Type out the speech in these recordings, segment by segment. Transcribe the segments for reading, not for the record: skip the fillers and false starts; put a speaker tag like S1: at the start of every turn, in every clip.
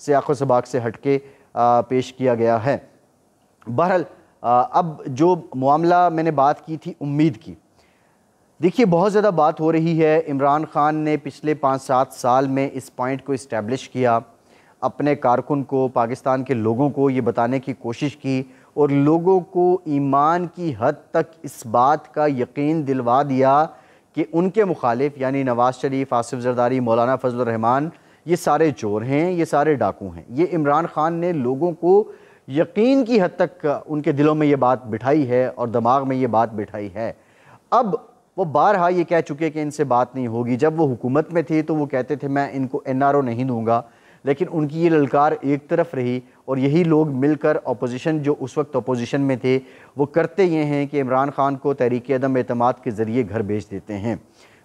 S1: سیاق و سباق سے ہٹ کے پیش کیا گیا ہے۔ بہرحال اب جو معاملہ میں نے بات کی تھی امید کی، دیکھیے بہت زیادہ بات ہو رہی ہے۔ عمران خان نے پچھلے 5-7 سال میں اس پوائنٹ کو اسٹیبلش کیا، اپنے کارکن کو، پاکستان کے لوگوں کو یہ بتانے کی کوشش کی اور لوگوں کو ایمان کی حد تک اس بات کا یقین دلوا دیا کہ ان کے مخالف یعنی نواز شریف، آصف زرداری، مولانا فضل الرحمان یہ سارے چور ہیں، یہ سارے ڈاکو ہیں۔ یہ عمران خان نے لوگوں کو یقین کی حد تک ان کے دلوں میں یہ بات بٹھائی ہے اور دماغ میں یہ بات بٹھائی ہے۔ اب وہ بارہا یہ کہہ چکے کہ ان سے بات نہیں ہوگی۔ جب وہ حکومت میں تھے تو وہ کہتے تھے میں ان کو NRO نہیں دوں گا، لیکن ان کی یہ للکار ایک طرف رہی اور یہی لوگ مل کر اپوزیشن، جو اس وقت اپوزیشن میں تھے، وہ کرتے یہ ہیں کہ عمران خان کو تحریک عدم اعتماد کے ذریعے گھر بھیج دیتے ہیں۔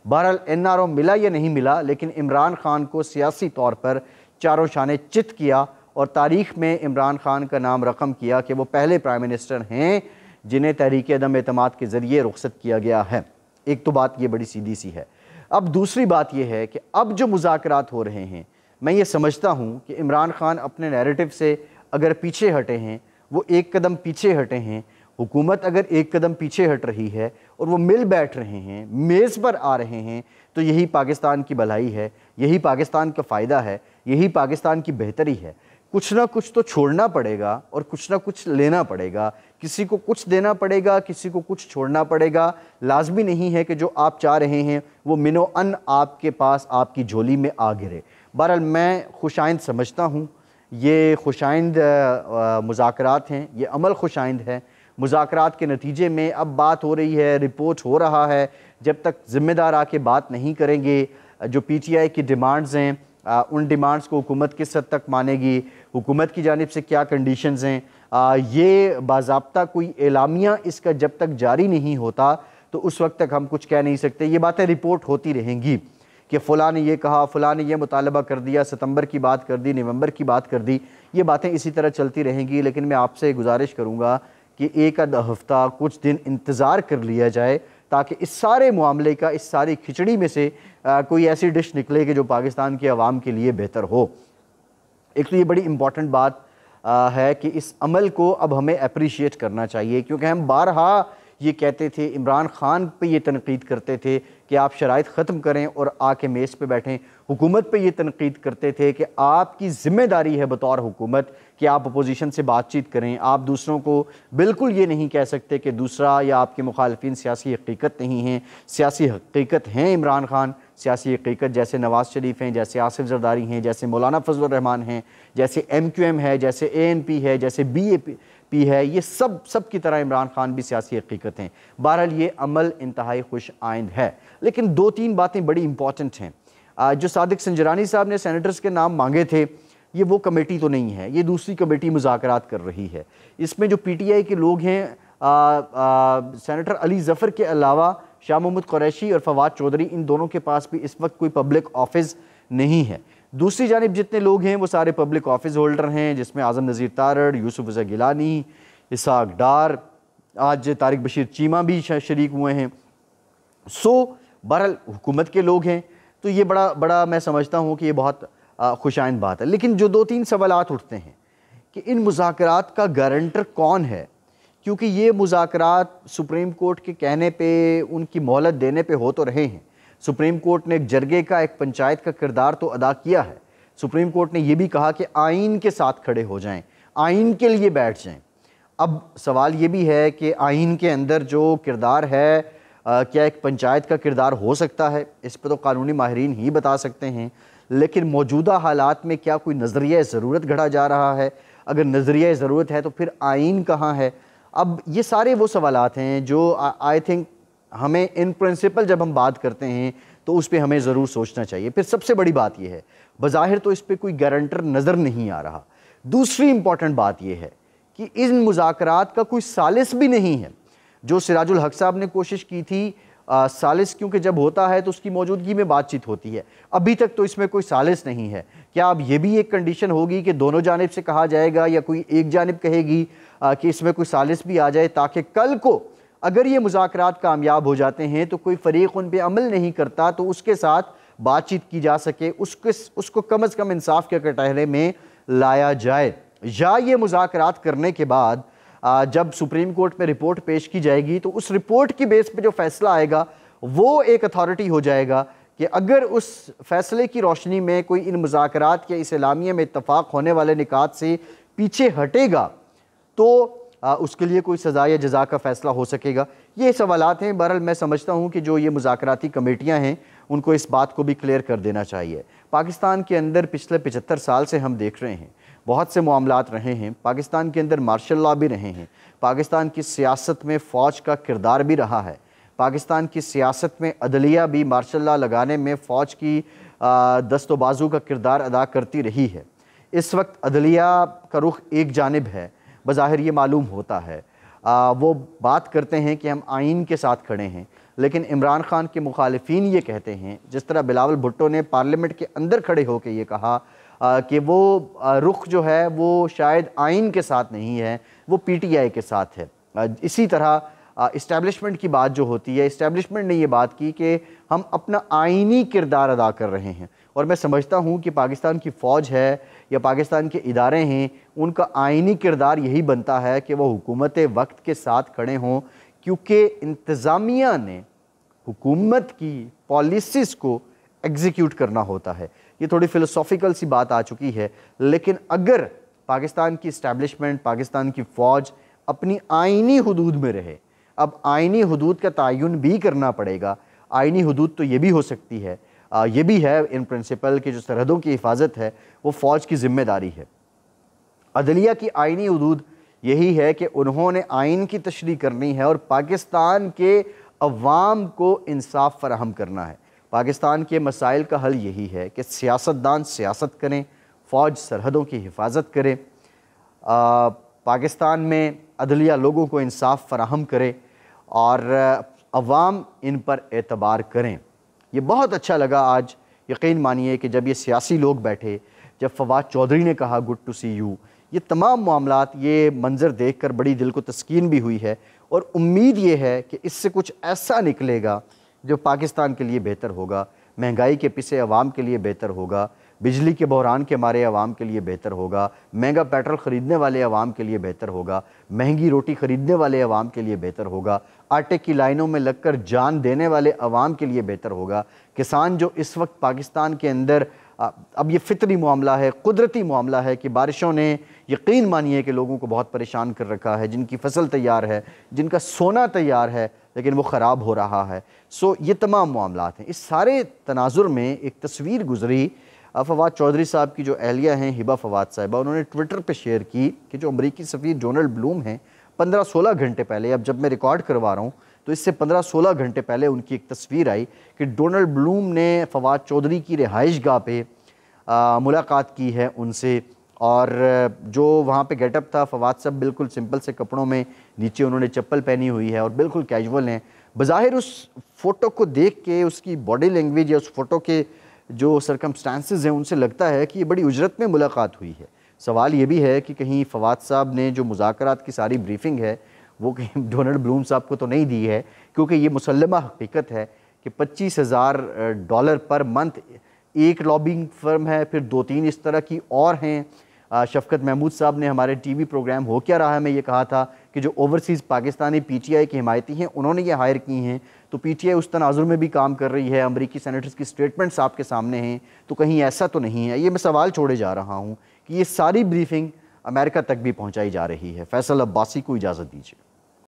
S1: بہرحال NRO ملا یا نہیں ملا، لیکن عمران خان کو سیاسی طور پر چاروں شانے چت کیا اور تاریخ میں عمران خان کا نام رقم کیا کہ وہ پہلے پرائم منسٹر ہیں جنہیں تحریک عدم اعتماد کے ذریعے رخصت کیا گیا ہے۔ ایک تو بات یہ بڑی سیدھی سی ہے۔ اب دوسری بات یہ ہے کہ اب جو مذاکرات ہو رہے ہیں، میں یہ سمجھتا ہوں کہ عمران خان اپنے نیریٹو سے اگر پیچھے ہٹے ہیں، وہ ایک قدم پیچھے ہٹے ہیں، حکومت اگر ایک قدم پیچھے ہٹ رہی ہے اور وہ مل بیٹھ رہے ہیں، میز پر آ رہے ہیں، تو یہی پاکستان کی بھلائی ہے، یہی پاکستان کا فائدہ ہے، یہی پاکستان کی بہتری ہے۔ کچھ نہ کچھ تو چھوڑنا پڑے گا اور کچھ نہ کچھ لینا پڑے گا، کسی کو کچھ دینا پڑے گا، کسی کو کچھ چھوڑنا پڑے گا۔ لازمی نہیں ہے کہ جو آپ چاہ رہے ہیں وہ منو ان آپ کے پاس، آپ کی جھولی میں آ گرے۔ بہرحال میں خوش آئند سمجھتا ہوں، یہ خوش آئند مذاکرات ہیں، یہ عمل خوش آئند ہے۔ مذاکرات کے نتیجے میں اب بات ہو رہی ہے، رپورٹ ہو رہا ہے، جب تک ذمہ دار آ کے بات نہیں کریں گے، جو PTI کی ڈیمانڈز ہیں ان ڈیمانڈز کو حکومت کس حد تک مانے گی، حکومت کی جانب سے کیا کنڈیشنز ہیں، یہ باضابطہ کوئی اعلامیہ اس کا جب تک جاری نہیں ہوتا تو اس وقت تک ہم کچھ کہہ نہیں سکتے۔ یہ باتیں رپورٹ ہوتی رہیں گی کہ فلاں نے یہ کہا، فلاں نے یہ مطالبہ کر دیا، ستمبر کی بات کر دی، نومبر کی بات کر دی، یہ باتیں اسی طرح چلتی رہیں گی۔ لیکن میں آپ سے گزارش کروں گا کہ ایک آدھ ہفتہ کچھ دن انتظار کر لیا جائے تاکہ اس سارے معاملے کا، اس ساری کھچڑی میں سے کوئی ایسی ڈش نکلے کہ جو پاکستان کے عوام کے لیے بہتر ہو۔ ایک تو یہ بڑی امپورٹنٹ بات ہے کہ اس عمل کو اب ہمیں اپریشیٹ کرنا چاہیے، کیونکہ ہم بارہا یہ کہتے تھے، عمران خان پہ یہ تنقید کرتے تھے کہ آپ شرائط ختم کریں اور آ کے میز پہ بیٹھیں، حکومت پہ یہ تنقید کرتے تھے کہ آپ کی ذمہ داری ہے بطور حکومت کہ آپ اپوزیشن سے بات چیت کریں، آپ دوسروں کو بالکل یہ نہیں کہہ سکتے کہ دوسرا یا آپ کے مخالفین سیاسی حقیقت نہیں ہیں۔ سیاسی حقیقت ہیں عمران خان، سیاسی حقیقت جیسے نواز شریف ہیں، جیسے آصف زرداری ہیں، جیسے مولانا فضل الرحمان ہیں، جیسے MQM ہے، جیسے ANP ہے، جیسے BAP ہے، یہ سب کی طرح عمران خان بھی سیاسی حقیقت ہیں۔ بہرحال یہ عمل انتہائی خوش آئند ہے، لیکن 2-3 باتیں بڑی امپورٹنٹ ہیں۔ جو صادق سنجرانی صاحب نے سینیٹرز کے نام مانگے تھے، یہ وہ کمیٹی تو نہیں ہے، یہ دوسری کمیٹی مذاکرات کر رہی ہے۔ اس میں جو PTI کے لوگ ہیں، سینیٹر علی ظفر کے علاوہ شاہ محمود قریشی اور فواد چودھری، ان دونوں کے پاس بھی اس وقت کوئی پبلک آفس نہیں ہے۔ دوسری جانب جتنے لوگ ہیں وہ سارے پبلک آفس ہولڈر ہیں، جس میں اعظم نذیر تارڑ، یوسف رضا گیلانی، اسحاق ڈار، آج طارق بشیر چیمہ بھی شریک ہوئے ہیں۔ بہرحال حکومت کے لوگ ہیں، تو یہ بڑا میں سمجھتا ہوں کہ یہ بہت خوش آئند بات ہے۔ لیکن جو 2-3 سوالات اٹھتے ہیں کہ ان مذاکرات کا گارنٹر کون ہے، کیونکہ یہ مذاکرات سپریم کورٹ کے کہنے پہ، ان کی مہلت دینے پہ ہو تو رہے ہیں۔ سپریم کورٹ نے ایک جرگے کا، ایک پنچایت کا کردار تو ادا کیا ہے۔ سپریم کورٹ نے یہ بھی کہا کہ آئین کے ساتھ کھڑے ہو جائیں، آئین کے لیے بیٹھ جائیں۔ اب سوال یہ بھی ہے کہ آئین کے اندر جو کردار ہے، کیا ایک پنچایت کا کردار ہو سکتا ہے؟ اس پہ تو قانونی ماہرین ہی بتا سکتے ہیں، لیکن موجودہ حالات میں کیا کوئی نظریہ ضرورت گھڑا جا رہا ہے؟ اگر نظریہ ضرورت ہے تو پھر آئین کہاں ہے؟ اب یہ سارے وہ سوالات ہیں جو آئی تھنک ہمیں ان پرنسپل جب ہم بات کرتے ہیں تو اس پہ ہمیں ضرور سوچنا چاہیے۔ پھر سب سے بڑی بات یہ ہے، بظاہر تو اس پہ کوئی گارنٹر نظر نہیں آ رہا۔ دوسری امپورٹنٹ بات یہ ہے کہ ان مذاکرات کا کوئی ثالث بھی نہیں ہے۔ جو سراج الحق صاحب نے کوشش کی تھی، ثالث کیونکہ جب ہوتا ہے تو اس کی موجودگی میں بات چیت ہوتی ہے، ابھی تک تو اس میں کوئی ثالث نہیں ہے۔ کیا اب یہ بھی ایک کنڈیشن ہوگی کہ دونوں جانب سے کہا جائے گا یا کوئی ایک جانب کہے گی کہ اس میں کوئی ثالث بھی آ جائے، تاکہ کل کو اگر یہ مذاکرات کامیاب ہو جاتے ہیں تو کوئی فریق ان پہ عمل نہیں کرتا تو اس کے ساتھ بات چیت کی جا سکے، اس کو کم از کم انصاف کے کٹہرے میں لایا جائے، یا یہ مذاکرات کرنے کے بعد جب سپریم کورٹ میں رپورٹ پیش کی جائے گی تو اس رپورٹ کی بیس پہ جو فیصلہ آئے گا وہ ایک اتھارٹی ہو جائے گا کہ اگر اس فیصلے کی روشنی میں کوئی ان مذاکرات یا اس اعلامیے میں اتفاق ہونے والے نکات سے پیچھے ہٹے گا تو اس کے لیے کوئی سزا یا جزا کا فیصلہ ہو سکے گا۔ یہ سوالات ہیں، بہرحال میں سمجھتا ہوں کہ جو یہ مذاکراتی کمیٹیاں ہیں ان کو اس بات کو بھی کلیئر کر دینا چاہیے۔ پاکستان کے اندر پچھلے 75 سال سے ہم دیکھ رہے ہیں بہت سے معاملات رہے ہیں، پاکستان کے اندر مارشل لاء بھی رہے ہیں، پاکستان کی سیاست میں فوج کا کردار بھی رہا ہے، پاکستان کی سیاست میں عدلیہ بھی مارشل لاء لگانے میں فوج کی دست و بازو کا کردار ادا کرتی رہی ہے۔ اس وقت عدلیہ کا رخ ایک جانب ہے، بظاہر یہ معلوم ہوتا ہے، وہ بات کرتے ہیں کہ ہم آئین کے ساتھ کھڑے ہیں، لیکن عمران خان کے مخالفین یہ کہتے ہیں، جس طرح بلاول بھٹو نے پارلیمنٹ کے اندر کھڑے ہو کے یہ کہا کہ وہ رخ جو ہے وہ شاید آئین کے ساتھ نہیں ہے، وہ پی ٹی آئی کے ساتھ ہے۔ اسی طرح اسٹیبلشمنٹ کی بات جو ہوتی ہے، اسٹیبلشمنٹ نے یہ بات کی کہ ہم اپنا آئینی کردار ادا کر رہے ہیں، اور میں سمجھتا ہوں کہ پاکستان کی فوج ہے یا پاکستان کے ادارے ہیں، ان کا آئینی کردار یہی بنتا ہے کہ وہ حکومت وقت کے ساتھ کھڑے ہوں، کیونکہ انتظامیہ نے حکومت کی پالیسیز کو ایگزیکیوٹ کرنا ہوتا ہے۔ یہ تھوڑی فلسافیکل سی بات آ چکی ہے، لیکن اگر پاکستان کی اسٹیبلشمنٹ، پاکستان کی فوج اپنی آئینی حدود میں رہے، اب آئینی حدود کا تعین بھی کرنا پڑے گا۔ آئینی حدود تو یہ بھی ہو سکتی ہے، یہ بھی ہے ان پرنسپل کہ جو سرحدوں کی حفاظت ہے وہ فوج کی ذمہ داری ہے۔ عدلیہ کی آئینی حدود یہی ہے کہ انہوں نے آئین کی تشریح کرنی ہے اور پاکستان کے عوام کو انصاف فراہم کرنا ہے۔ پاکستان کے مسائل کا حل یہی ہے کہ سیاستدان سیاست کریں، فوج سرحدوں کی حفاظت کرے، پاکستان میں عدلیہ لوگوں کو انصاف فراہم کرے اور عوام ان پر اعتبار کریں۔ یہ بہت اچھا لگا آج، یقین مانیے کہ جب یہ سیاسی لوگ بیٹھے، جب فواد چودھری نے کہا گڈ ٹو سی یو، یہ تمام معاملات، یہ منظر دیکھ کر بڑی دل کو تسکین بھی ہوئی ہے، اور امید یہ ہے کہ اس سے کچھ ایسا نکلے گا جو پاکستان کے لیے بہتر ہوگا، مہنگائی کے پسے عوام کے لیے بہتر ہوگا، بجلی کے بحران کے مارے عوام کے لیے بہتر ہوگا، مہنگا پیٹرول خریدنے والے عوام کے لیے بہتر ہوگا، مہنگی روٹی خریدنے والے عوام کے لیے بہتر ہوگا، آٹے کی لائنوں میں لگ کر جان دینے والے عوام کے لیے بہتر ہوگا، کسان جو اس وقت پاکستان کے اندر، اب یہ فطری معاملہ ہے، قدرتی معاملہ ہے کہ بارشوں نے یقین مانیے کہ لوگوں کو بہت پریشان کر رکھا ہے، جن کی فصل تیار ہے، جن کا سونا تیار ہے لیکن وہ خراب ہو رہا ہے۔ یہ تمام معاملات ہیں۔ اس سارے تناظر میں ایک تصویر گزری فواد چودھری صاحب کی، جو اہلیہ ہیں ہبہ فواد صاحبہ، انہوں نے ٹویٹر پہ شیئر کی کہ جو امریکی سفیر ڈونلڈ بلوم ہیں، 15-16 گھنٹے پہلے، اب جب میں ریکارڈ کروا رہا ہوں تو اس سے 15-16 گھنٹے پہلے ان کی ایک تصویر آئی کہ ڈونلڈ بلوم نے فواد چودھری کی رہائش گاہ پہ ملاقات کی ہے ان سے، اور جو وہاں پہ گیٹ اپ تھا، فواد صاحب بالکل سمپل سے کپڑوں میں، نیچے انہوں نے چپل پہنی ہوئی ہے اور بالکل کیجول ہیں۔ بظاہر اس فوٹو کو دیکھ کے، اس کی باڈی لینگویج یا اس فوٹو کے جو سرکمسٹانسز ہیں، ان سے لگتا ہے کہ یہ بڑی اجرت میں ملاقات ہوئی ہے۔ سوال یہ بھی ہے کہ کہیں فواد صاحب نے جو مذاکرات کی ساری بریفنگ ہے وہ کہیں ڈونلڈ بلوم صاحب کو تو نہیں دی ہے، کیونکہ یہ مسلمہ حقیقت ہے کہ $25,000 پر منتھ ایک لابنگ فرم ہے، پھر 2-3 اس طرح کی اور ہیں۔ شفقت محمود صاحب نے ہمارے ٹی وی پروگرام ہو کیا رہا ہے میں یہ کہا تھا کہ جو overseas Pakistani P T I کی حمایتی ہیں انہوں نے یہ ہائر کی ہیں، تو پی ٹی آئی اس تناظر میں بھی کام کر رہی ہے، امریکی سینیٹرز کی سٹیٹمنٹس آپ کے سامنے ہیں، تو کہیں ایسا تو نہیں ہے۔ یہ میں سوال چھوڑے جا رہا ہوں کہ یہ ساری بریفنگ امریکہ تک بھی پہنچائی جا رہی ہے۔ فیصل عباسی کو اجازت دیجیے۔